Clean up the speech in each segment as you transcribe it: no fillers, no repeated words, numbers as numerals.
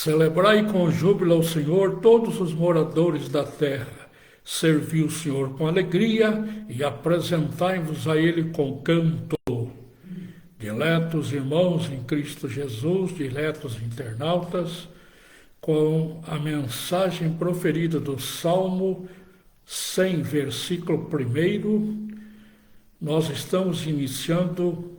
Celebrai com júbilo ao Senhor todos os moradores da terra. Servi o Senhor com alegria e apresentai-vos a Ele com canto. Diletos irmãos em Cristo Jesus, diletos internautas, com a mensagem proferida do Salmo 100, versículo 1, nós estamos iniciando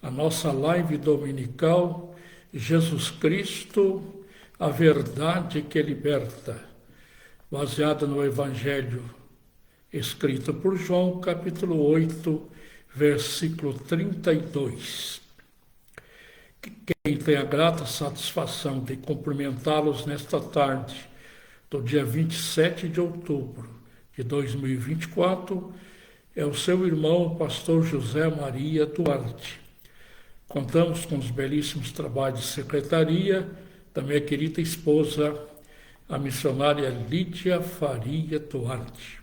a nossa live dominical, Jesus Cristo, a verdade que liberta, baseada no Evangelho escrito por João, capítulo 8, versículo 32. Quem tem a grata satisfação de cumprimentá-los nesta tarde, do dia 27 de outubro de 2024, é o seu irmão, pastor José Maria Duarte. Contamos com os belíssimos trabalhos de secretaria da minha querida esposa, a missionária Lídia Faria Duarte.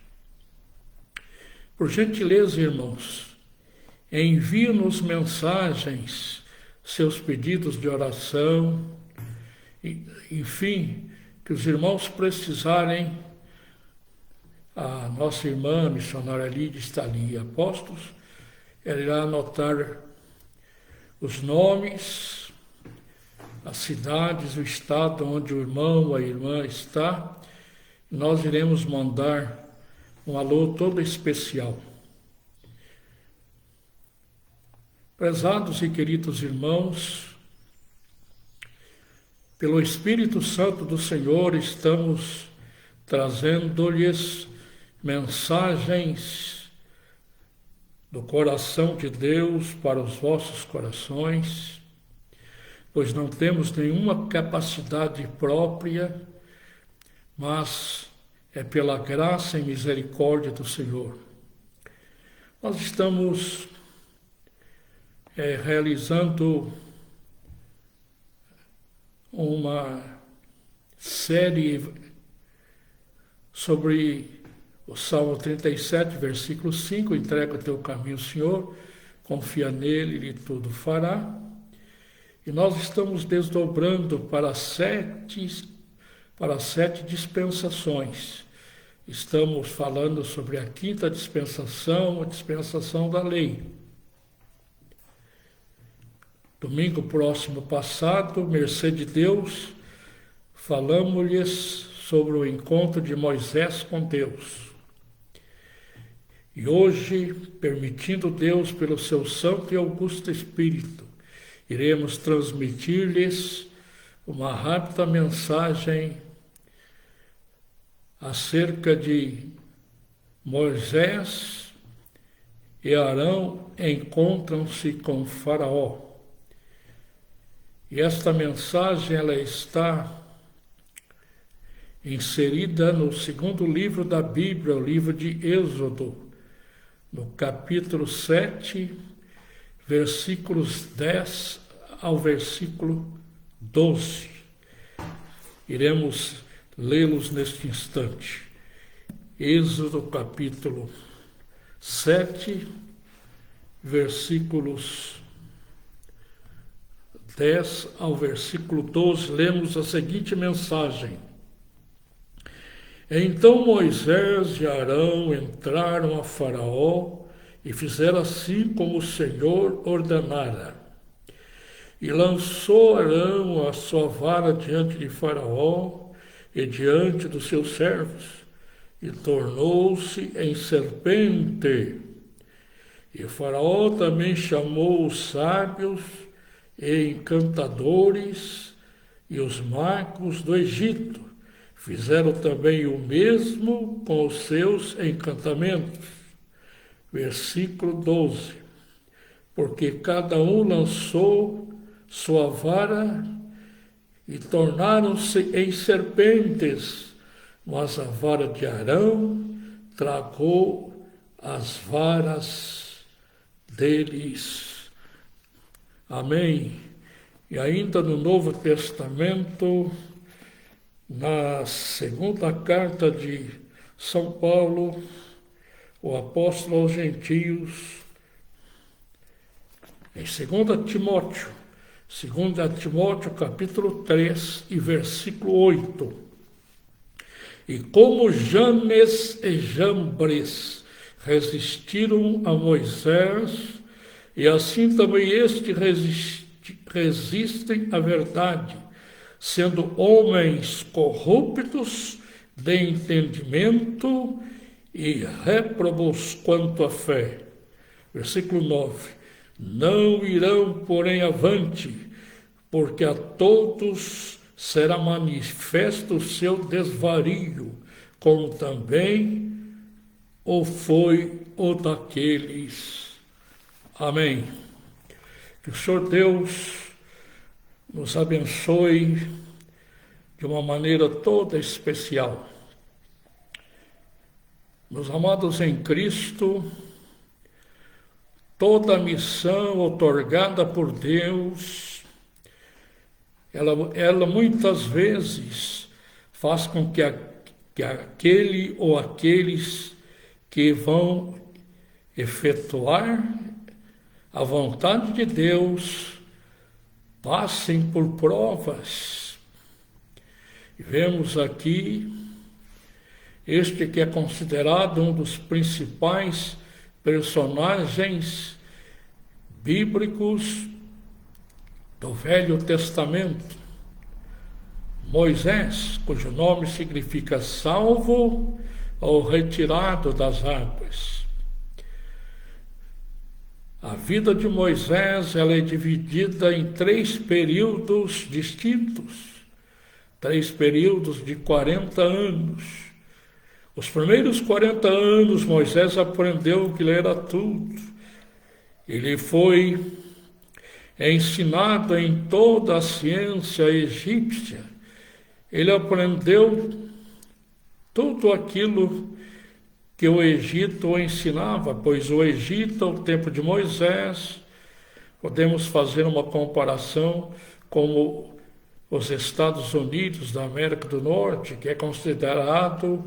Por gentileza, irmãos, envie-nos mensagens, seus pedidos de oração, enfim, que os irmãos precisarem. A nossa irmã, a missionária Lídia, está ali, apóstolos, ela irá anotar os nomes, as cidades, o estado onde o irmão, a irmã está. Nós iremos mandar um alô todo especial. Prezados e queridos irmãos, pelo Espírito Santo do Senhor, estamos trazendo-lhes mensagens do coração de Deus para os vossos corações, pois não temos nenhuma capacidade própria, mas é pela graça e misericórdia do Senhor. Nós estamos realizando uma série sobre o Salmo 37, versículo 5, entrega o teu caminho, Senhor, confia nele, ele tudo fará. E nós estamos desdobrando para sete dispensações. Estamos falando sobre a quinta dispensação, a dispensação da lei. Domingo próximo passado, mercê de Deus, falamos-lhes sobre o encontro de Moisés com Deus. E hoje, permitindo Deus pelo seu Santo e Augusto Espírito, iremos transmitir-lhes uma rápida mensagem acerca de Moisés e Arão encontram-se com Faraó. E esta mensagem ela está inserida no segundo livro da Bíblia, o livro de Êxodo, no capítulo 7, versículos 10 ao versículo 12. Iremos lê-los neste instante. Êxodo capítulo 7, versículos 10 ao versículo 12, lemos a seguinte mensagem. Então Moisés e Arão entraram a Faraó e fizeram assim como o Senhor ordenara. E lançou Arão a sua vara diante de Faraó e diante dos seus servos, e tornou-se em serpente. E Faraó também chamou os sábios e encantadores e os magos do Egito. Fizeram também o mesmo com os seus encantamentos. Versículo 12. Porque cada um lançou sua vara e tornaram-se em serpentes, mas a vara de Arão tragou as varas deles. Amém. E ainda no Novo Testamento, na segunda carta de São Paulo, o apóstolo aos gentios, em 2 Timóteo, 2 Timóteo capítulo 3 e versículo 8. E como Janes e Jambres resistiram a Moisés, e assim também resistem à verdade, sendo homens corruptos de entendimento e réprobos quanto à fé. Versículo 9. Não irão, porém, avante, porque a todos será manifesto o seu desvario, como também o foi o daqueles. Amém. Que o Senhor Deus nos abençoe de uma maneira toda especial. Meus amados em Cristo, toda a missão outorgada por Deus, ela muitas vezes faz com que aquele ou aqueles que vão efetuar a vontade de Deus passem por provas. E vemos aqui este que é considerado um dos principais personagens bíblicos do Velho Testamento, Moisés, cujo nome significa salvo ou retirado das águas. A vida de Moisés ela é dividida em 3 períodos distintos, 3 períodos de 40 anos. Os primeiros 40 anos, Moisés aprendeu que ele era tudo. Ele foi ensinado em toda a ciência egípcia. Ele aprendeu tudo aquilo que o Egito o ensinava, pois o Egito, ao tempo de Moisés, podemos fazer uma comparação como os Estados Unidos da América do Norte, que é considerado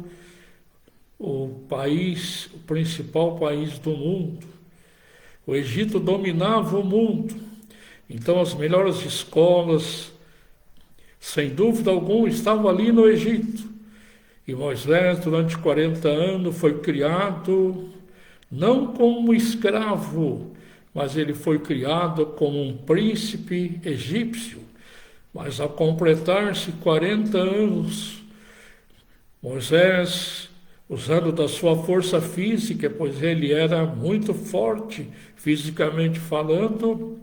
o principal país do mundo. O Egito dominava o mundo. Então as melhores escolas, sem dúvida alguma, estavam ali no Egito. E Moisés, durante 40 anos, foi criado não como escravo, mas ele foi criado como um príncipe egípcio. Mas ao completar-se 40 anos, Moisés, usando da sua força física, pois ele era muito forte, fisicamente falando,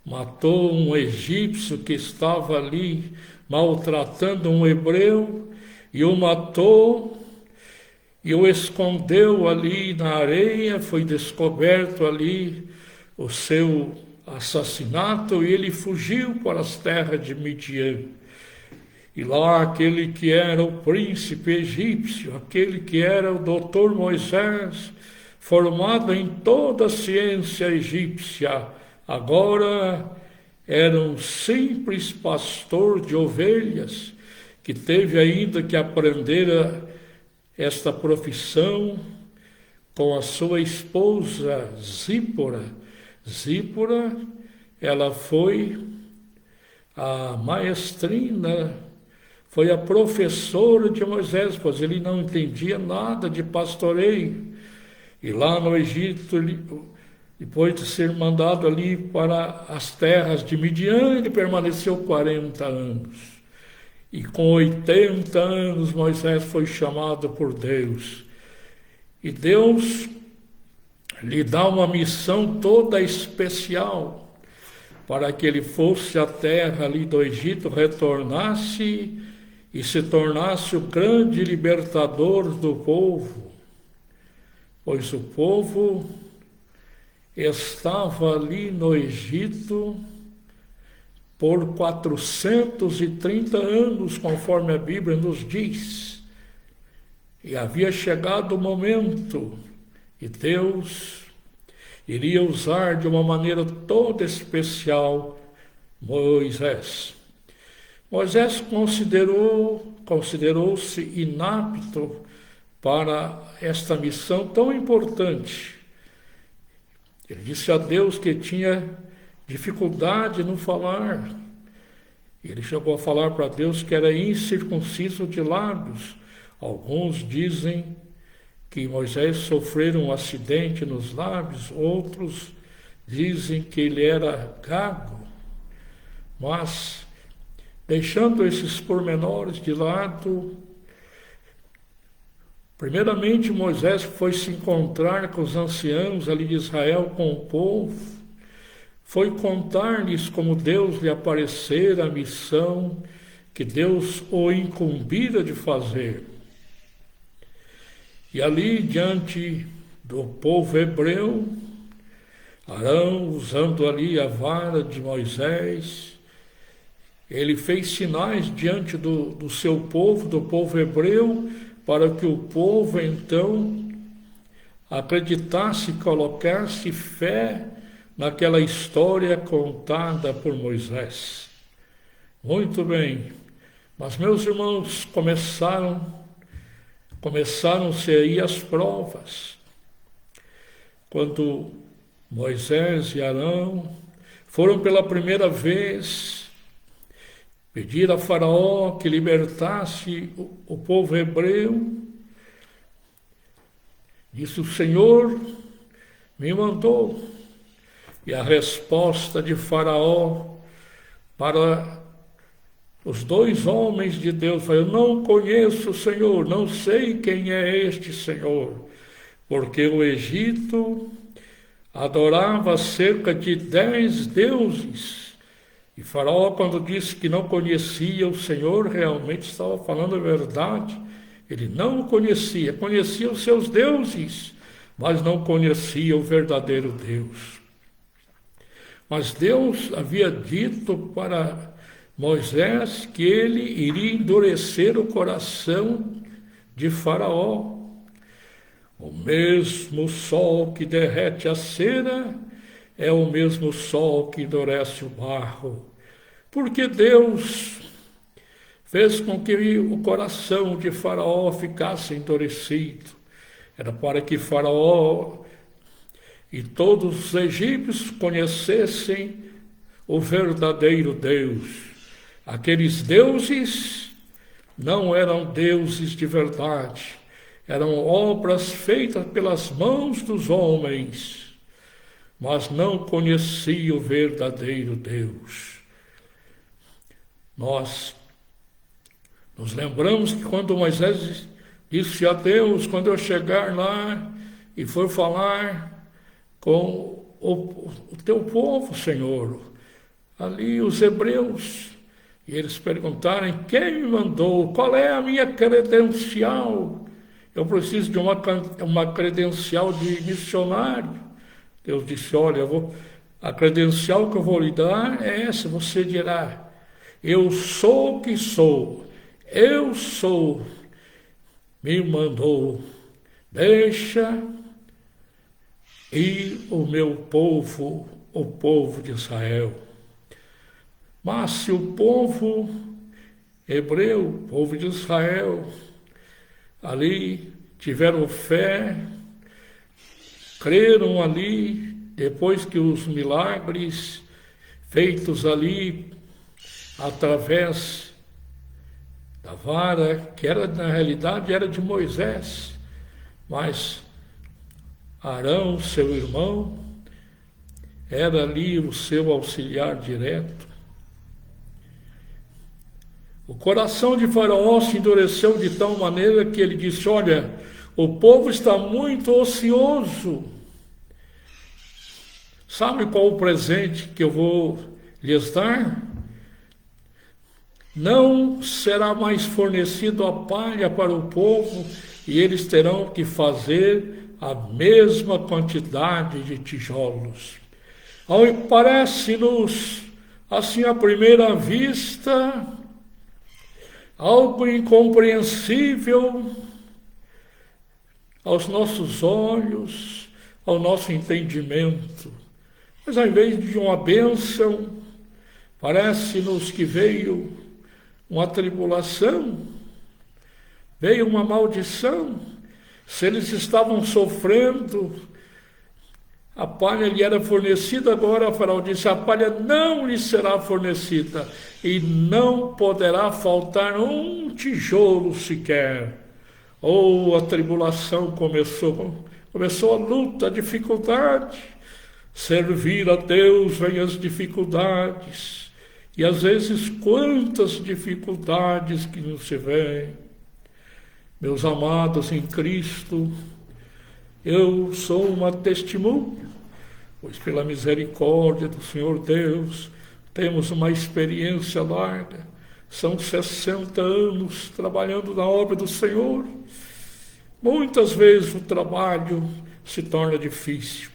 matou um egípcio que estava ali maltratando um hebreu, e o matou, e o escondeu ali na areia. Foi descoberto ali o seu assassinato, e ele fugiu para as terras de Midian. E lá aquele que era o príncipe egípcio, aquele que era o doutor Moisés, formado em toda a ciência egípcia, agora era um simples pastor de ovelhas, que teve ainda que aprender esta profissão com a sua esposa Zípora. Zípora, ela foi a maestrina, foi a professora de Moisés, pois ele não entendia nada de pastoreio. E lá no Egito, depois de ser mandado ali para as terras de Midian, ele permaneceu 40 anos. E com 80 anos, Moisés foi chamado por Deus. E Deus lhe dá uma missão toda especial, para que ele fosse à terra ali do Egito, retornasse e se tornasse o grande libertador do povo. Pois o povo estava ali no Egito por 430 anos, conforme a Bíblia nos diz. E havia chegado o momento e Deus iria usar de uma maneira toda especial Moisés. Moisés considerou-se inapto para esta missão tão importante. Ele disse a Deus que tinha dificuldade no falar. Ele chegou a falar para Deus que era incircunciso de lábios. Alguns dizem que Moisés sofreu um acidente nos lábios, outros dizem que ele era gago. Mas, deixando esses pormenores de lado, primeiramente Moisés foi se encontrar com os anciãos ali de Israel, com o povo, foi contar-lhes como Deus lhe aparecera, a missão que Deus o incumbira de fazer. E ali, diante do povo hebreu, Arão, usando ali a vara de Moisés, ele fez sinais diante do seu povo, do povo hebreu, para que o povo, então, acreditasse e colocasse fé naquela história contada por Moisés. Muito bem, mas meus irmãos, começaram-se aí as provas. Quando Moisés e Arão foram pela primeira vez pedir a Faraó que libertasse o povo hebreu, disse: o Senhor me mandou. E a resposta de Faraó para os dois homens de Deus foi: eu não conheço o Senhor, não sei quem é este Senhor, porque o Egito adorava cerca de 10 deuses. E Faraó, quando disse que não conhecia o Senhor, realmente estava falando a verdade. Ele não o conhecia, conhecia os seus deuses, mas não conhecia o verdadeiro Deus. Mas Deus havia dito para Moisés que ele iria endurecer o coração de Faraó. O mesmo sol que derrete a cera é o mesmo sol que endurece o barro. Porque Deus fez com que o coração de Faraó ficasse endurecido. Era para que Faraó e todos os egípcios conhecessem o verdadeiro Deus. Aqueles deuses não eram deuses de verdade, eram obras feitas pelas mãos dos homens, mas não conheciam o verdadeiro Deus. Nós nos lembramos que quando Moisés disse a Deus: quando eu chegar lá e for falar com o teu povo, Senhor, ali os hebreus, e eles perguntarem: quem me mandou? Qual é a minha credencial? Eu preciso de uma credencial de missionário. Deus disse: olha, a credencial que eu vou lhe dar é essa. Você dirá: eu sou o que sou, eu sou, me mandou. Deixa ir o meu povo, o povo de Israel. Mas se o povo hebreu, o povo de Israel, ali tiveram fé, creram ali, depois que os milagres feitos ali através da vara, que era na realidade era de Moisés, mas Arão, seu irmão, era ali o seu auxiliar direto. O coração de Faraó se endureceu de tal maneira que ele disse: olha, o povo está muito ocioso. Sabe qual o presente que eu vou lhes dar? Não será mais fornecido a palha para o povo, e eles terão que fazer a mesma quantidade de tijolos. Parece-nos, assim à primeira vista, algo incompreensível aos nossos olhos, ao nosso entendimento. Mas ao invés de uma bênção, parece-nos que veio uma tribulação, veio uma maldição. Se eles estavam sofrendo A palha lhe era fornecida, agora o faraó disse, a palha não lhe será fornecida, e não poderá faltar um tijolo sequer. A tribulação começou a luta, a dificuldade. Servir a Deus vem as dificuldades, e às vezes quantas dificuldades que nos se vêm. Meus amados em Cristo, eu sou uma testemunha, pois pela misericórdia do Senhor Deus, temos uma experiência larga. São 60 anos trabalhando na obra do Senhor. Muitas vezes o trabalho se torna difícil.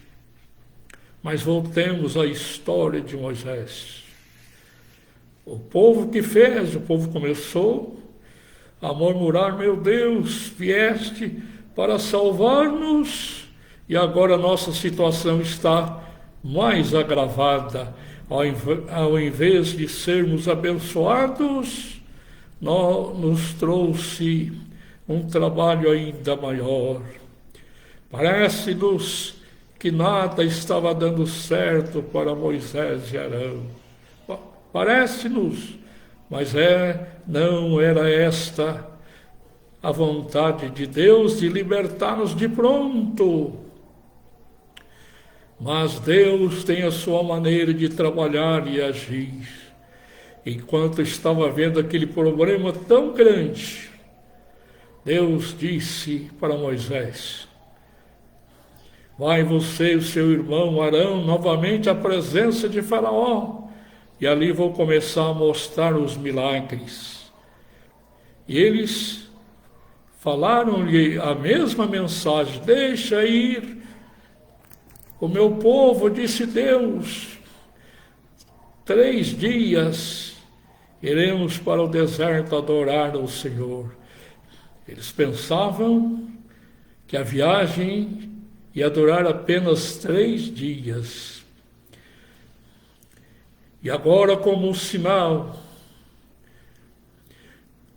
Mas voltemos à história de Moisés. O povo começou a murmurar, meu Deus, vieste para salvar-nos, e agora a nossa situação está mais agravada. Ao invés de sermos abençoados, nos trouxe um trabalho ainda maior. Parece-nos que nada estava dando certo para Moisés e Arão. Parece-nos, mas não era esta a vontade de Deus de libertar-nos de pronto. Mas Deus tem a sua maneira de trabalhar e agir. Enquanto estava vendo aquele problema tão grande, Deus disse para Moisés, vai você e o seu irmão Arão novamente à presença de Faraó, e ali vou começar a mostrar os milagres. E eles falaram-lhe a mesma mensagem, deixa ir o meu povo, disse Deus, 3 dias iremos para o deserto adorar ao Senhor. Eles pensavam que a viagem ia durar apenas 3 dias. E agora, como um sinal,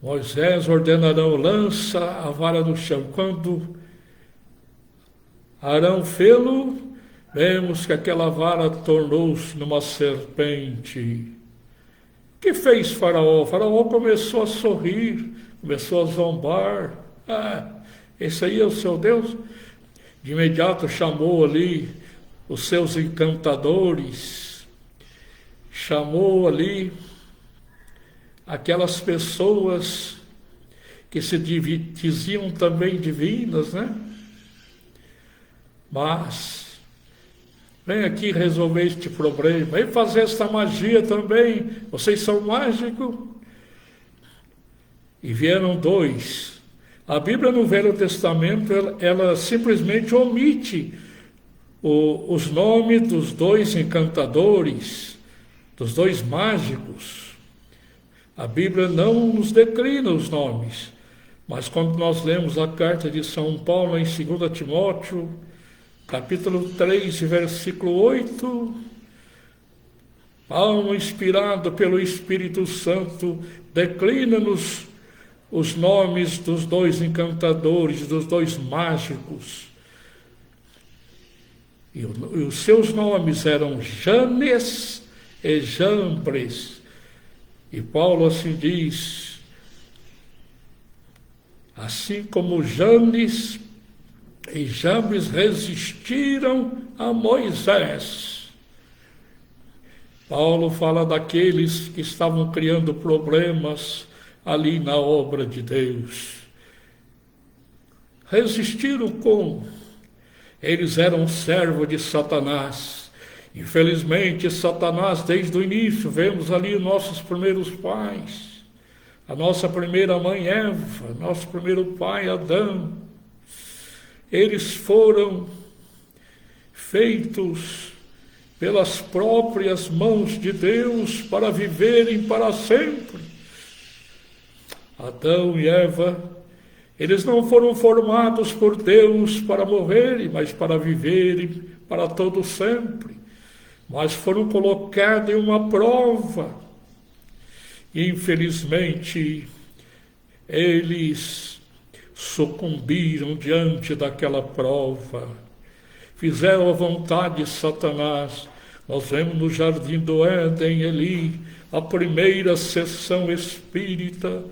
Moisés ordena Arão, lança a vara no chão. Quando Arão fê-lo, vemos que aquela vara tornou-se numa serpente. O que fez Faraó? Faraó começou a sorrir, começou a zombar. Esse aí é o seu Deus? De imediato chamou ali os seus encantadores, chamou ali aquelas pessoas que se diziam também divinas, né? Mas vem aqui resolver este problema, vem fazer esta magia também, vocês são mágicos. E vieram 2. A Bíblia no Velho Testamento, ela simplesmente omite os nomes dos 2 encantadores, dos 2 mágicos. A Bíblia não nos declina os nomes, mas quando nós lemos a carta de São Paulo em 2 Timóteo, capítulo 3, versículo 8, Paulo, inspirado pelo Espírito Santo, declina-nos os nomes dos 2 encantadores, dos 2 mágicos. E os seus nomes eram Janes e Jambres. E Paulo assim diz, assim como Janes e Jambres resistiram a Moisés. Paulo fala daqueles que estavam criando problemas ali na obra de Deus. Resistiram como? Eles eram servos de Satanás. Infelizmente, Satanás, desde o início, vemos ali nossos primeiros pais, a nossa primeira mãe Eva, nosso primeiro pai Adão. Eles foram feitos pelas próprias mãos de Deus para viverem para sempre. Adão e Eva, eles não foram formados por Deus para morrerem, mas para viverem para todo sempre. Mas foram colocados em uma prova. E, infelizmente, eles sucumbiram diante daquela prova. fizeram a vontade de Satanás. Nós vemos no Jardim do Éden ali, a primeira sessão espírita,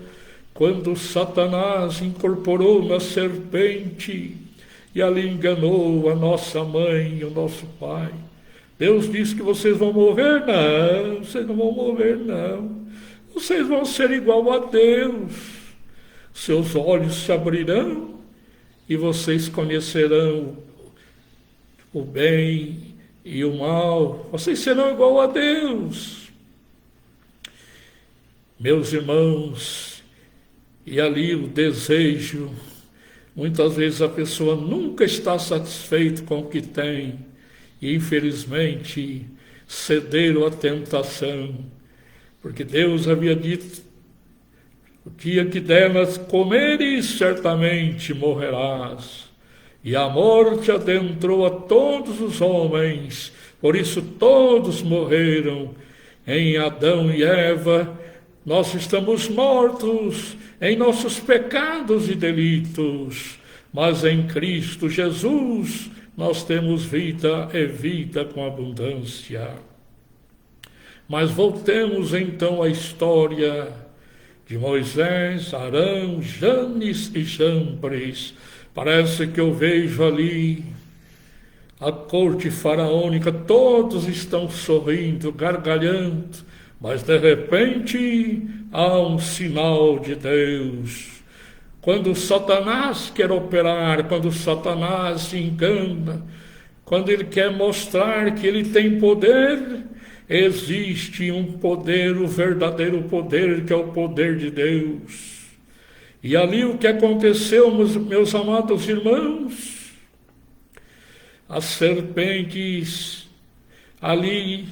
quando Satanás incorporou na serpente e ali enganou a nossa mãe e o nosso pai. Deus disse que vocês vão morrer? Não, vocês não vão morrer, não. Vocês vão ser igual a Deus. Seus olhos se abrirão e vocês conhecerão o bem e o mal. Vocês serão igual a Deus. Meus irmãos, e ali o desejo, muitas vezes a pessoa nunca está satisfeita com o que tem, e infelizmente cederam à tentação, porque Deus havia dito: o dia que delas comeres, certamente morrerás. E a morte adentrou a todos os homens, por isso todos morreram. Em Adão e Eva, nós estamos mortos em nossos pecados e delitos, mas em Cristo Jesus nós temos vida e vida com abundância. Mas voltemos então à história de Moisés, Arão, Janes e Jambres. Parece que eu vejo ali a corte faraônica, todos estão sorrindo, gargalhando, mas de repente há um sinal de Deus. Quando Satanás quer operar, quando Satanás se engana, quando ele quer mostrar que ele tem poder, existe um poder, o verdadeiro poder, que é o poder de Deus. E ali o que aconteceu, meus amados irmãos, as serpentes ali,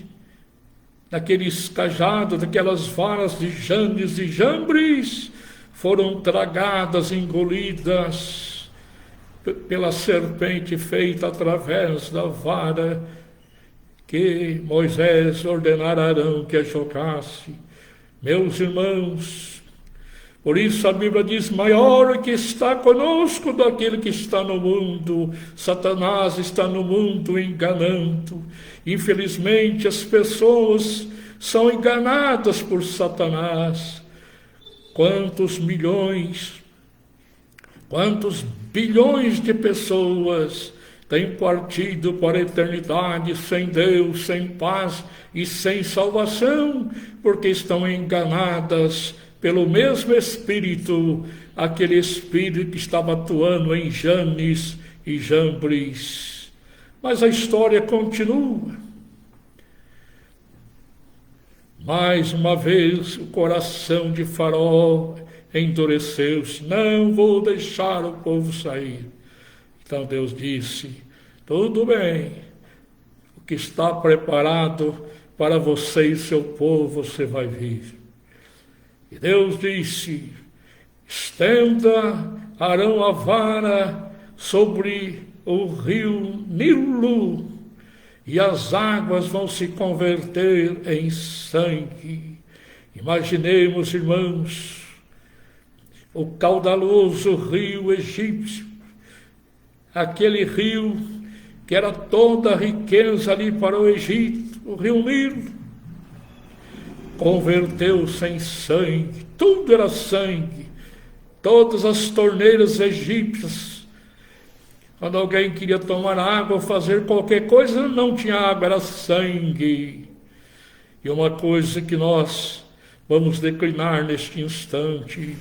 naqueles cajados, daquelas varas de Janes e Jambres, foram tragadas, engolidas pela serpente feita através da vara que Moisés ordenara a Arão que a jogasse. Meus irmãos, por isso a Bíblia diz: maior o que está conosco daquele que está no mundo. Satanás está no mundo enganando. Infelizmente as pessoas são enganadas por Satanás. Quantos milhões, quantos bilhões de pessoas têm partido para a eternidade sem Deus, sem paz e sem salvação, porque estão enganadas pelo mesmo Espírito, aquele Espírito que estava atuando em Janes e Jambres. Mas a história continua. Mais uma vez o coração de Faraó endureceu-se: não vou deixar o povo sair. Então Deus disse: tudo bem, o que está preparado para você e seu povo, você vai vir. E Deus disse: estenda Arão a vara sobre o rio Nilo, e as águas vão se converter em sangue. Imaginemos, irmãos, o caudaloso rio egípcio, aquele rio que era toda a riqueza ali para o Egito, o rio Nilo, converteu-se em sangue, tudo era sangue. Todas as torneiras egípcias, quando alguém queria tomar água ou fazer qualquer coisa, não tinha água, era sangue. E uma coisa que nós vamos declinar neste instante: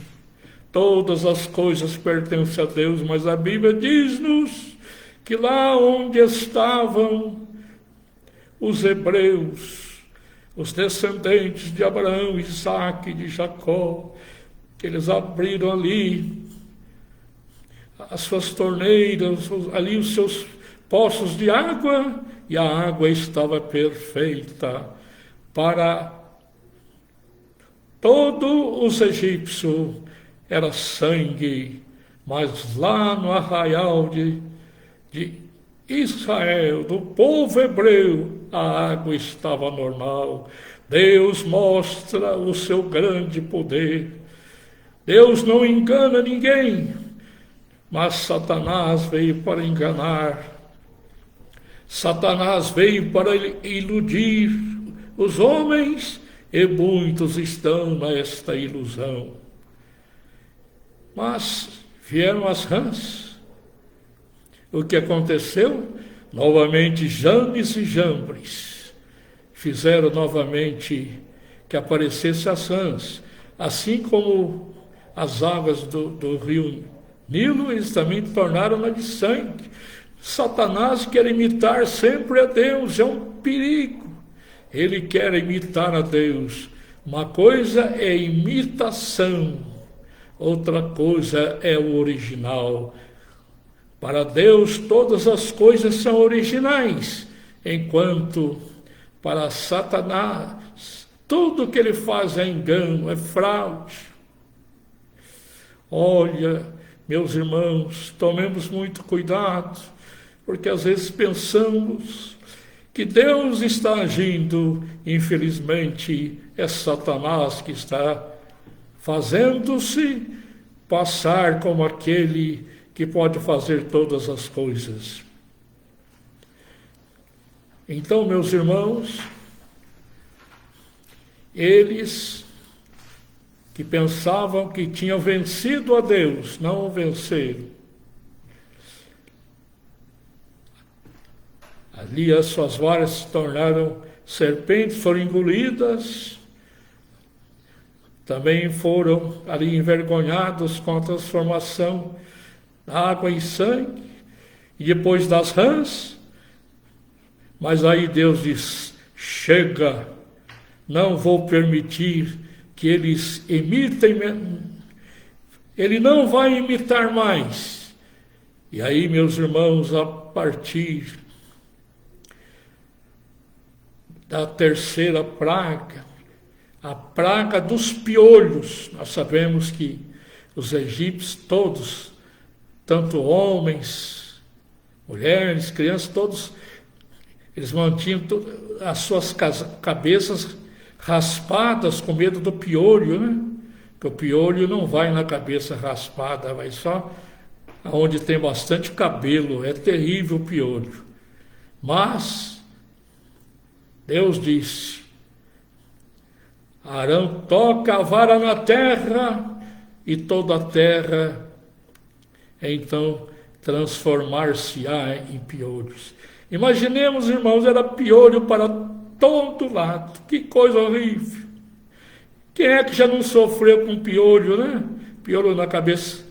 todas as coisas pertencem a Deus, mas a Bíblia diz-nos que lá onde estavam os hebreus, os descendentes de Abraão, Isaque e de Jacó, eles abriram ali as suas torneiras, ali os seus poços de água, e a água estava perfeita para todos os egípcios, era sangue, mas lá no arraial de Israel, do povo hebreu, a água estava normal. Deus mostra o seu grande poder. Deus não engana ninguém, mas Satanás veio para enganar. Satanás veio para iludir os homens e muitos estão nesta ilusão. Mas vieram as rãs. O que aconteceu? Novamente Janes e Jambres fizeram novamente que aparecesse as rãs. Assim como as águas do rio Nilo, eles também tornaram-na de sangue. Satanás quer imitar sempre a Deus, é um perigo. Ele quer imitar a Deus. Uma coisa é imitação, outra coisa é o original. Para Deus todas as coisas são originais, enquanto para Satanás tudo que ele faz é engano, é fraude. Olha, meus irmãos, tomemos muito cuidado, porque às vezes pensamos que Deus está agindo, infelizmente é Satanás que está fazendo-se passar como aquele que pode fazer todas as coisas. Então, meus irmãos, eles que pensavam que tinham vencido a Deus, não o venceram. Ali as suas varas se tornaram serpentes, foram engolidas, também foram ali envergonhados com a transformação da água em sangue, e depois das rãs. Mas aí Deus diz: chega, não vou permitir que eles imitem, ele não vai imitar mais. E aí, meus irmãos, a partir da terceira praga, a praga dos piolhos, nós sabemos que os egípcios todos, tanto homens, mulheres, crianças, todos, eles mantinham as suas cabeças raspadas com medo do piolho, né? Porque o piolho não vai na cabeça raspada, vai só onde tem bastante cabelo. É terrível o piolho. Mas Deus disse: Arão toca a vara na terra, e toda a terra então transformar-se-á em piolhos. Imaginemos, irmãos, era piolho para todo lado. Que coisa horrível. Quem é que já não sofreu com piolho, né? Piolho na cabeça.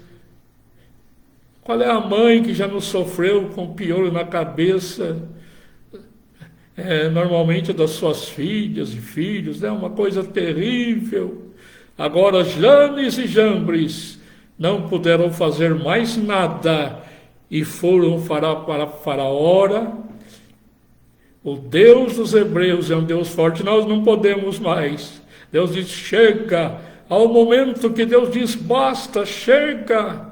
Qual é a mãe que já não sofreu com piolho na cabeça? Normalmente das suas filhas e filhos, é uma coisa terrível. Agora Janes e Jambres não puderam fazer mais nada e foram para Faraó. O Deus dos hebreus é um Deus forte, nós não podemos mais. Deus diz: chega. Ao momento que Deus diz: basta, chega.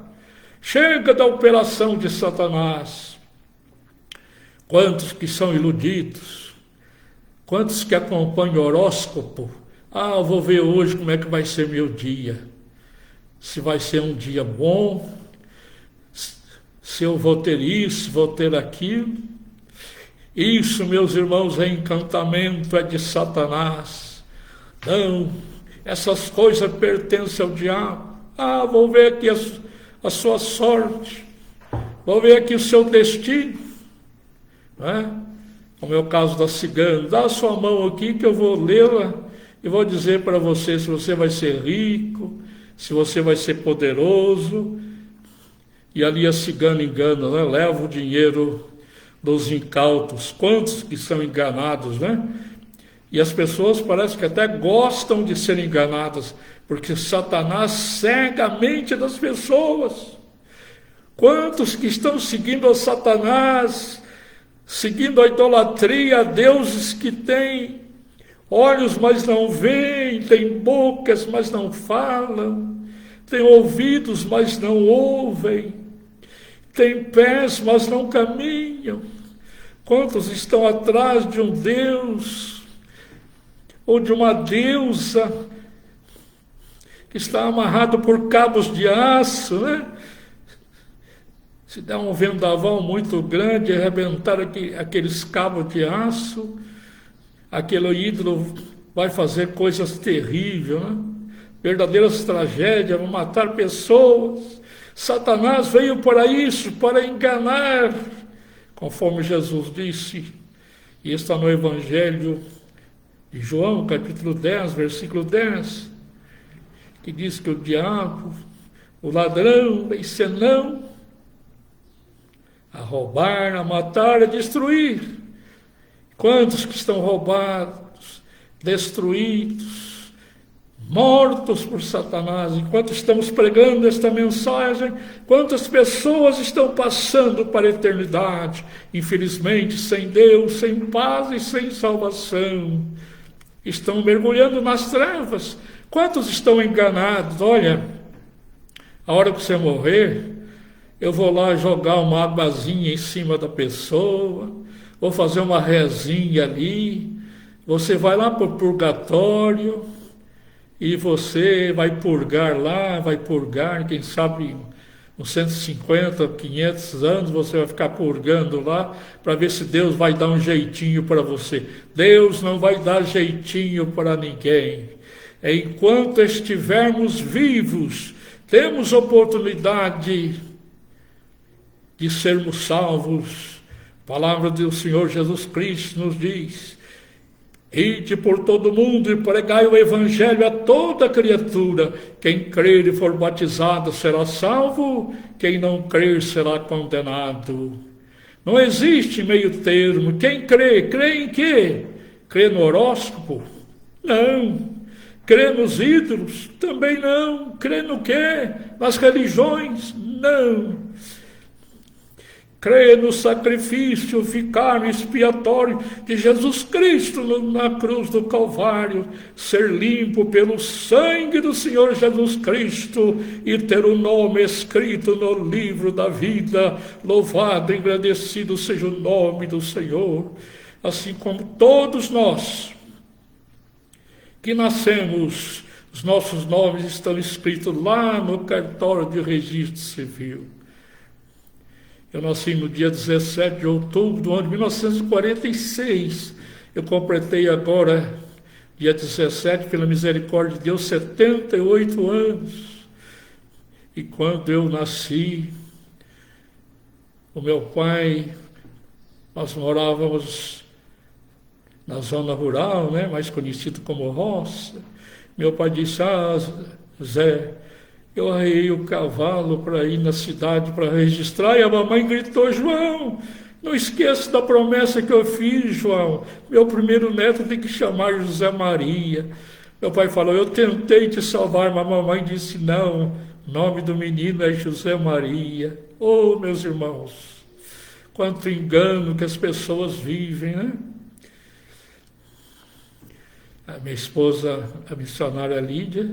Chega da operação de Satanás. Quantos que são iludidos? Quantos que acompanham o horóscopo? Eu vou ver hoje como é que vai ser meu dia. Se vai ser um dia bom, se eu vou ter isso, vou ter aquilo. Isso, meus irmãos, é encantamento, é de Satanás. Não, essas coisas pertencem ao diabo. Vou ver aqui a sua sorte. Vou ver aqui o seu destino. Não é? Como é o caso da cigana. Dá a sua mão aqui que eu vou lê-la e vou dizer para você se você vai ser rico, se você vai ser poderoso. E ali a cigana engana, né? Leva o dinheiro dos incautos. Quantos que são enganados, né? E as pessoas parece que até gostam de ser enganadas, porque Satanás cega a mente das pessoas. Quantos que estão seguindo a Satanás, seguindo a idolatria, a deuses que têm olhos, mas não veem, têm bocas, mas não falam, têm ouvidos, mas não ouvem, têm pés, mas não caminham. Quantos estão atrás de um Deus ou de uma deusa que está amarrado por cabos de aço, né? Se der um vendaval muito grande, arrebentar aqueles cabos de aço, aquele ídolo vai fazer coisas terríveis, né? Verdadeiras tragédias, vão matar pessoas. Satanás veio para isso, para enganar, conforme Jesus disse, e está no Evangelho de João, capítulo 10, versículo 10, que diz que o diabo, o ladrão, vem senão a roubar, a matar, a destruir. Quantos que estão roubados, destruídos, mortos por Satanás? Enquanto estamos pregando esta mensagem, quantas pessoas estão passando para a eternidade, infelizmente, sem Deus, sem paz e sem salvação. Estão mergulhando nas trevas. Quantos estão enganados? Olha, a hora que você morrer, eu vou lá jogar uma águazinha em cima da pessoa, vou fazer uma rezinha ali, você vai lá para o purgatório e você vai purgar lá, vai purgar, quem sabe uns 150, 500 anos você vai ficar purgando lá para ver se Deus vai dar um jeitinho para você. Deus não vai dar jeitinho para ninguém. Enquanto estivermos vivos, temos oportunidade de sermos salvos. A palavra do Senhor Jesus Cristo nos diz: ide por todo mundo e pregai o Evangelho a toda criatura. Quem crer e for batizado será salvo, quem não crer será condenado. Não existe meio termo. Quem crê, crê em quê? Crê no horóscopo? Não. Crê nos ídolos? Também não. Crê no quê? Nas religiões? Não. Crê no sacrifício vicário expiatório de Jesus Cristo na cruz do Calvário, ser limpo pelo sangue do Senhor Jesus Cristo e ter o nome escrito no livro da vida. Louvado e agradecido seja o nome do Senhor. Assim como todos nós que nascemos, os nossos nomes estão escritos lá no cartório de registro civil. Eu nasci no dia 17 de outubro do ano de 1946. Eu completei agora, dia 17, pela misericórdia de Deus, 78 anos. E quando eu nasci, o meu pai, nós morávamos na zona rural, né, mais conhecido como roça. Meu pai disse: Zé, eu arrei o cavalo para ir na cidade para registrar, e a mamãe gritou: João, não esqueça da promessa que eu fiz, João. Meu primeiro neto tem que chamar José Maria. Meu pai falou: eu tentei te salvar, mas a mamãe disse não. O nome do menino é José Maria. Oh, meus irmãos, quanto engano que as pessoas vivem, né? A minha esposa, a missionária Lídia,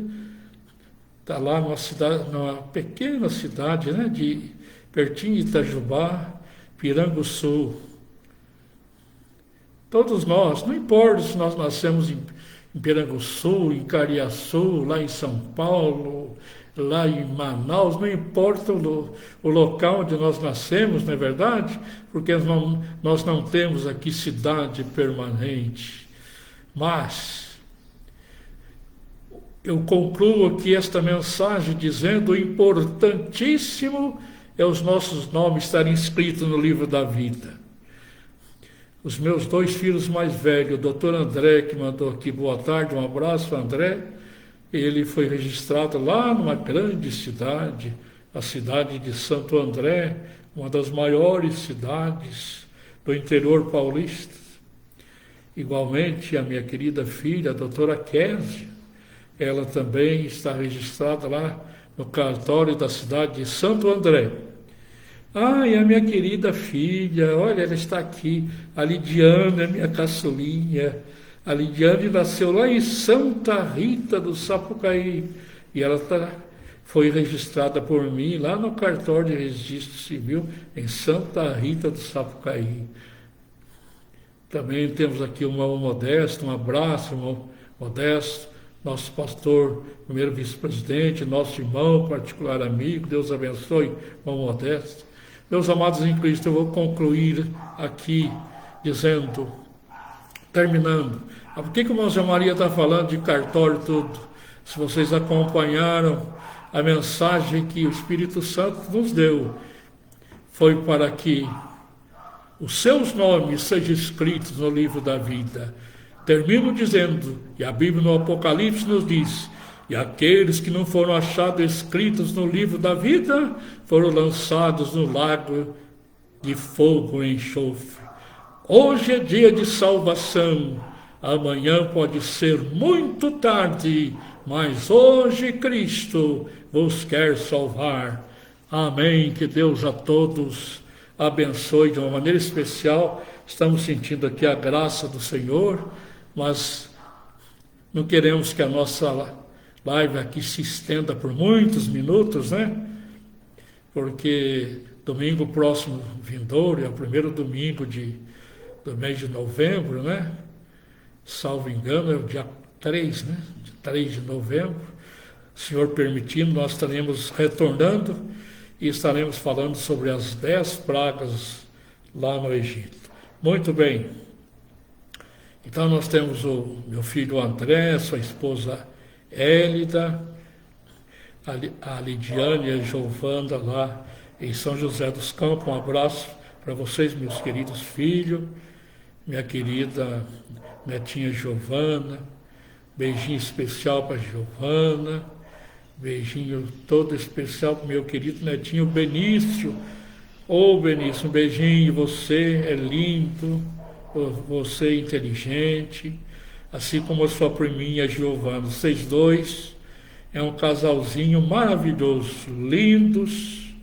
está lá numa pequena cidade, né, pertinho de Itajubá, Piranguçu. Todos nós, não importa se nós nascemos em Piranguçu, em Cariaçu, lá em São Paulo, lá em Manaus, não importa o local onde nós nascemos, não é verdade? Porque nós não temos aqui cidade permanente. Mas eu concluo aqui esta mensagem dizendo: o importantíssimo é os nossos nomes estarem inscritos no livro da vida. Os meus 2 filhos mais velhos, o doutor André, que mandou aqui boa tarde, um abraço, André, ele foi registrado lá numa grande cidade, a cidade de Santo André, uma das maiores cidades do interior paulista. Igualmente, a minha querida filha, a doutora Késia, ela também está registrada lá no cartório da cidade de Santo André. E a minha querida filha, olha, ela está aqui, a Lidiane, a minha caçulinha. A Lidiane nasceu lá em Santa Rita do Sapucaí, e ela foi registrada por mim lá no cartório de registro civil em Santa Rita do Sapucaí. Também temos aqui o irmão Modesto, um abraço, irmão Modesto, nosso pastor, primeiro vice-presidente, nosso irmão, particular amigo, Deus abençoe, irmão Modesto. Meus amados em Cristo, eu vou concluir aqui dizendo, terminando. Por que o Monsenhor Maria está falando de cartório e tudo? Se vocês acompanharam a mensagem que o Espírito Santo nos deu, foi para que os seus nomes sejam escritos no livro da vida. Termino dizendo, e a Bíblia no Apocalipse nos diz, e aqueles que não foram achados escritos no livro da vida, foram lançados no lago de fogo e enxofre. Hoje é dia de salvação, amanhã pode ser muito tarde, mas hoje Cristo vos quer salvar. Amém. Que Deus a todos abençoe de uma maneira especial. Estamos sentindo aqui a graça do Senhor, mas não queremos que a nossa live aqui se estenda por muitos minutos, né? Porque domingo próximo vindouro, é o primeiro domingo do mês de novembro, né? Salvo engano, é o dia 3, né? 3 de novembro. Senhor permitindo, nós estaremos retornando e estaremos falando sobre as 10 pragas lá no Egito. Muito bem. Então nós temos o meu filho André, sua esposa Hélida, a Lidiane e a Giovanda lá em São José dos Campos. Um abraço para vocês, meus queridos filhos, minha querida netinha Giovana, beijinho especial para Giovana, beijinho todo especial para o meu querido netinho Benício. Ô Benício, um beijinho, você é lindo, você é inteligente, assim como a sua priminha Giovana. Vocês dois é um casalzinho maravilhoso, lindos,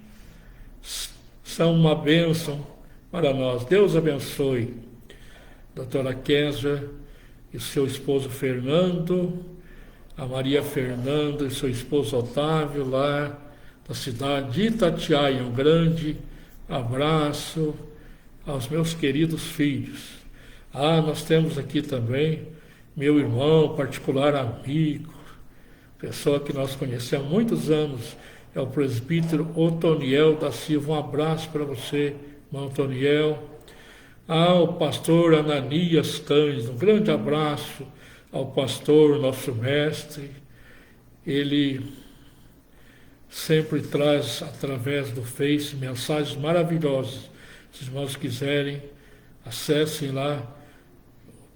são uma bênção para nós. Deus abençoe doutora Kézia e seu esposo Fernando, a Maria Fernanda e seu esposo Otávio, lá da cidade de Itatiaia. Um grande abraço aos meus queridos filhos. Nós temos aqui também meu irmão, particular amigo, pessoa que nós conhecemos há muitos anos, é o presbítero Otoniel da Silva. Um abraço para você, irmão Otoniel. Ao pastor Ananias Cândido, um grande abraço ao pastor, nosso mestre. Ele sempre traz, através do Face, mensagens maravilhosas. Se os irmãos quiserem, acessem lá,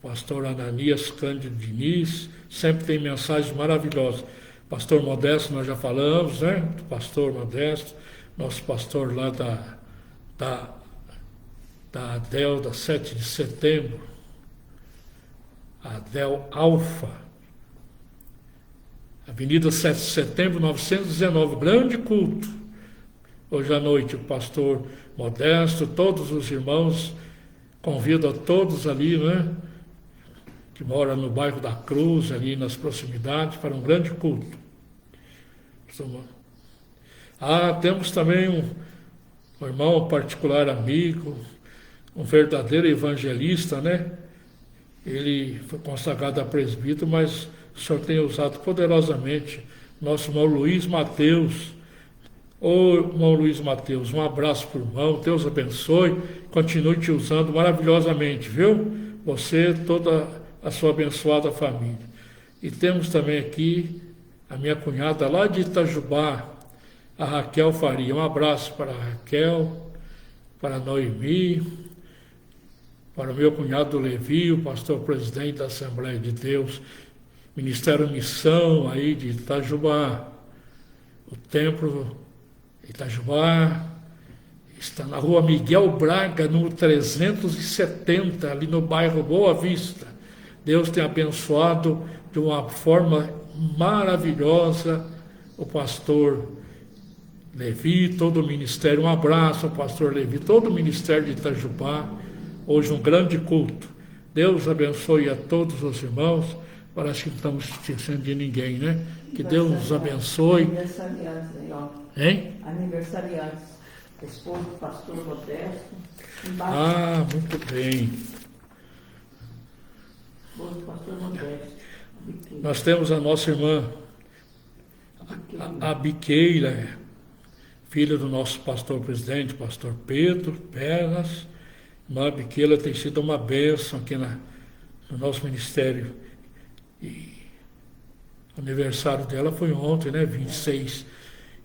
o pastor Ananias Cândido Diniz, sempre tem mensagens maravilhosas. Pastor Modesto, nós já falamos, né? Do pastor Modesto, nosso pastor lá da ADEL, da 7 de setembro, ADEL Alfa, Avenida 7 de setembro, 919, grande culto. Hoje à noite, o pastor Modesto, todos os irmãos, convido a todos ali, né, que moram no bairro da Cruz, ali nas proximidades, para um grande culto. Temos também um irmão particular amigo, um verdadeiro evangelista, né? Ele foi consagrado a presbítero, mas o Senhor tem usado poderosamente nosso irmão Luiz Mateus. Ô, irmão Luiz Mateus, um abraço para o irmão, Deus abençoe, continue te usando maravilhosamente, viu? Você, toda a sua abençoada família. E temos também aqui a minha cunhada lá de Itajubá, a Raquel Faria. Um abraço para a Raquel, para a Noemi, para o meu cunhado Levi, o pastor presidente da Assembleia de Deus, Ministério Missão aí de Itajubá. O templo Itajubá está na rua Miguel Braga, número 370, ali no bairro Boa Vista. Deus tem abençoado de uma forma maravilhosa o pastor Levi, todo o ministério. Um abraço ao pastor Levi, todo o ministério de Itajubá. Hoje um grande culto. Deus abençoe a todos os irmãos. Parece que não estamos esquecendo de ninguém, né? Que Deus nos abençoe. Aniversariantes aí, ó. Hein? Aniversariantes. Esposo do pastor Modesto. Muito bem. Esposo do pastor Modesto. Nós temos a nossa irmã, a Biqueira, filha do nosso pastor presidente, pastor Pedro Pernas. Irmã Abiqueila tem sido uma bênção aqui no nosso ministério. E o aniversário dela foi ontem, né? 26.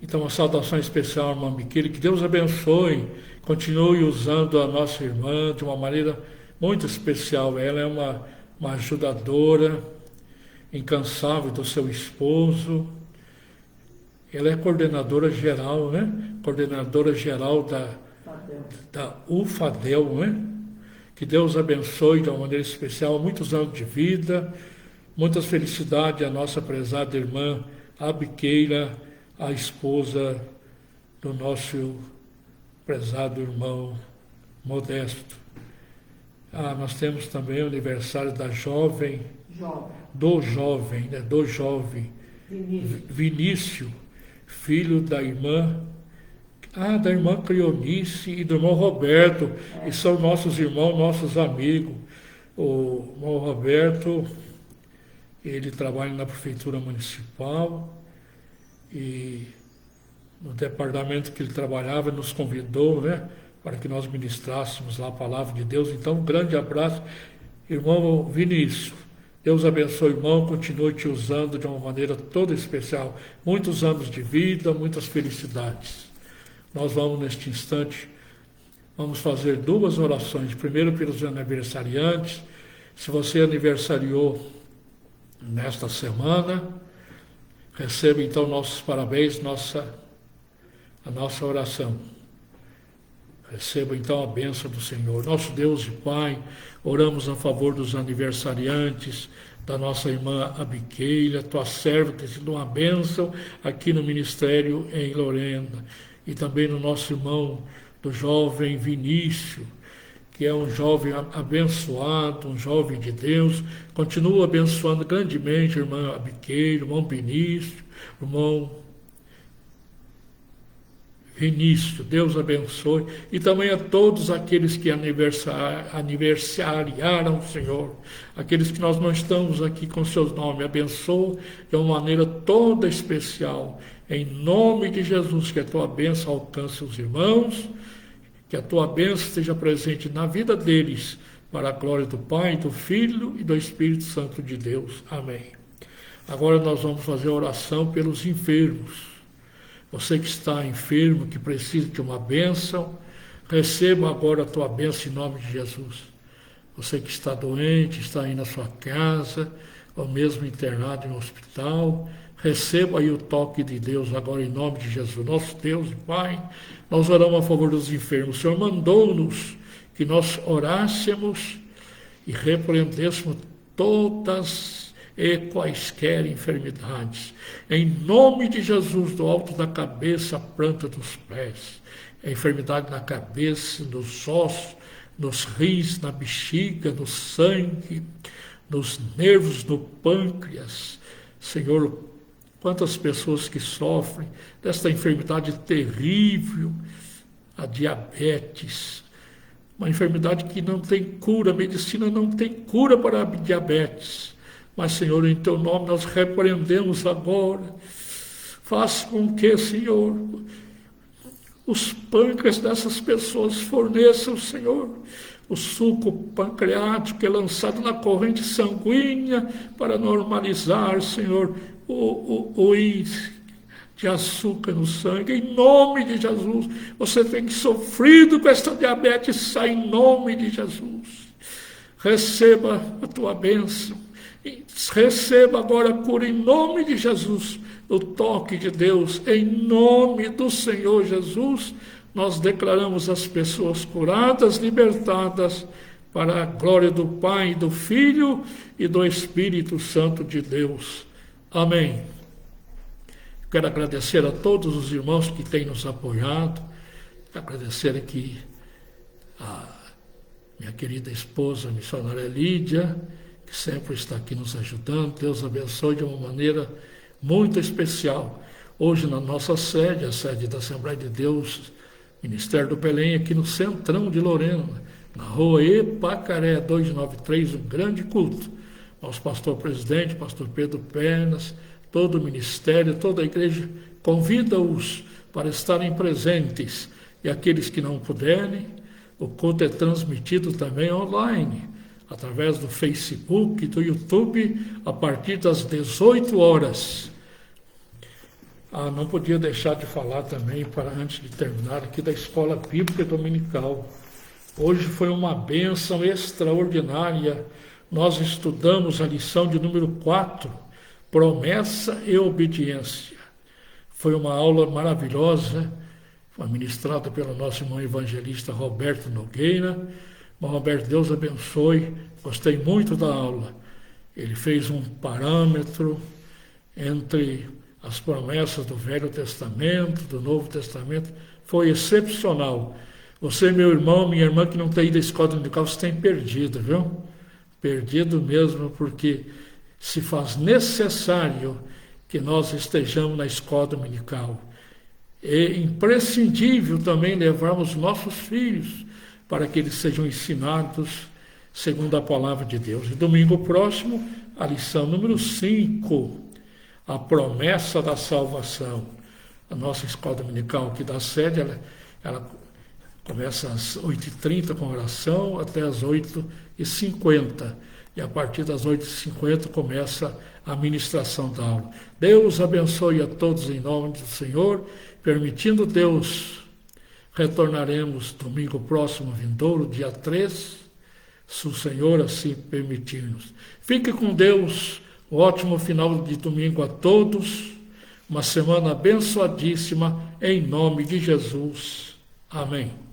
Então, uma saudação especial à irmã Abiqueila. Que Deus abençoe, continue usando a nossa irmã de uma maneira muito especial. Ela é uma ajudadora incansável do seu esposo. Ela é coordenadora geral, né? Coordenadora geral da UFADEL, né? Que Deus abençoe de uma maneira especial, muitos anos de vida, muitas felicidades à nossa prezada irmã Abiqueila, a esposa do nosso prezado irmão Modesto. Nós temos também o aniversário do jovem Vinícius, filho da irmã Cleonice e do irmão Roberto, que são nossos irmãos, nossos amigos. O irmão Roberto, ele trabalha na prefeitura municipal e no departamento que ele trabalhava nos convidou, né, para que nós ministrássemos lá a palavra de Deus. Então, um grande abraço, irmão Vinícius. Deus abençoe, irmão, continue te usando de uma maneira toda especial. Muitos anos de vida, muitas felicidades. Nós vamos, neste instante, vamos fazer duas orações. Primeiro, pelos aniversariantes. Se você aniversariou nesta semana, receba então nossos parabéns, a nossa oração. Receba então a bênção do Senhor. Nosso Deus e Pai, oramos a favor dos aniversariantes, da nossa irmã Abiqueila, tua serva, tem sido uma bênção aqui no ministério em Lorena. E também no nosso irmão, do jovem Vinícius, que é um jovem abençoado, um jovem de Deus. Continua abençoando grandemente a irmã Abiqueila, irmão Vinícius, irmão Vinícius, Deus abençoe, e também a todos aqueles que aniversariaram o Senhor, aqueles que nós não estamos aqui com seus nomes, abençoe de uma maneira toda especial, em nome de Jesus, que a tua bênção alcance os irmãos, que a tua bênção esteja presente na vida deles, para a glória do Pai, do Filho e do Espírito Santo de Deus. Amém. Agora nós vamos fazer a oração pelos enfermos. Você que está enfermo, que precisa de uma bênção, receba agora a tua bênção em nome de Jesus. Você que está doente, está aí na sua casa, ou mesmo internado em um hospital, receba aí o toque de Deus agora em nome de Jesus. Nosso Deus e Pai, nós oramos a favor dos enfermos. O Senhor mandou-nos que nós orássemos e repreendêssemos todas e quaisquer enfermidades. Em nome de Jesus, do alto da cabeça à planta dos pés. A enfermidade na cabeça, nos ossos, nos rins, na bexiga, no sangue, nos nervos, no pâncreas. Senhor, quantas pessoas que sofrem desta enfermidade terrível, a diabetes, uma enfermidade que não tem cura, a medicina não tem cura para a diabetes. Mas, Senhor, em teu nome nós repreendemos agora. Faça com que, Senhor, os pâncreas dessas pessoas forneçam, Senhor, o suco pancreático que é lançado na corrente sanguínea para normalizar, Senhor, o índice de açúcar no sangue. Em nome de Jesus, você tem sofrido com esta diabetes, sai em nome de Jesus. Receba a tua bênção. Receba agora a cura em nome de Jesus, o toque de Deus, em nome do Senhor Jesus, nós declaramos as pessoas curadas, libertadas, para a glória do Pai, do Filho e do Espírito Santo de Deus. Amém. Quero agradecer a todos os irmãos que têm nos apoiado, agradecer aqui a minha querida esposa, a missionária Lídia, que sempre está aqui nos ajudando. Deus abençoe de uma maneira muito especial. Hoje na nossa sede, a sede da Assembleia de Deus, Ministério do Belém, aqui no centrão de Lorena, na rua Epacaré 293, um grande culto. Nosso pastor presidente, pastor Pedro Pernas, todo o ministério, toda a igreja, convida os para estarem presentes. E aqueles que não puderem, o culto é transmitido também online, através do Facebook, do YouTube, a partir das 18 horas. Não podia deixar de falar também, antes de terminar, aqui da Escola Bíblica Dominical. Hoje foi uma bênção extraordinária. Nós estudamos a lição de número 4, Promessa e Obediência. Foi uma aula maravilhosa, foi ministrada pelo nosso irmão evangelista Roberto Nogueira. Irmão Roberto, Deus abençoe, gostei muito da aula. Ele fez um parâmetro entre as promessas do Velho Testamento, do Novo Testamento, foi excepcional. Você, meu irmão, minha irmã que não tem ido à escola dominical, você tem perdido, viu? Perdido mesmo, porque se faz necessário que nós estejamos na escola dominical. É imprescindível também levarmos nossos filhos para que eles sejam ensinados segundo a palavra de Deus. E domingo próximo, a lição número 5, a promessa da salvação. A nossa escola dominical aqui da sede, ela começa às 8h30 com oração até às 8h50. E a partir das 8h50 começa a ministração da aula. Deus abençoe a todos em nome do Senhor. Permitindo Deus, retornaremos domingo próximo, vindouro, dia 3, se o Senhor assim permitir-nos. Fique com Deus. Um ótimo final de domingo a todos, uma semana abençoadíssima, em nome de Jesus. Amém.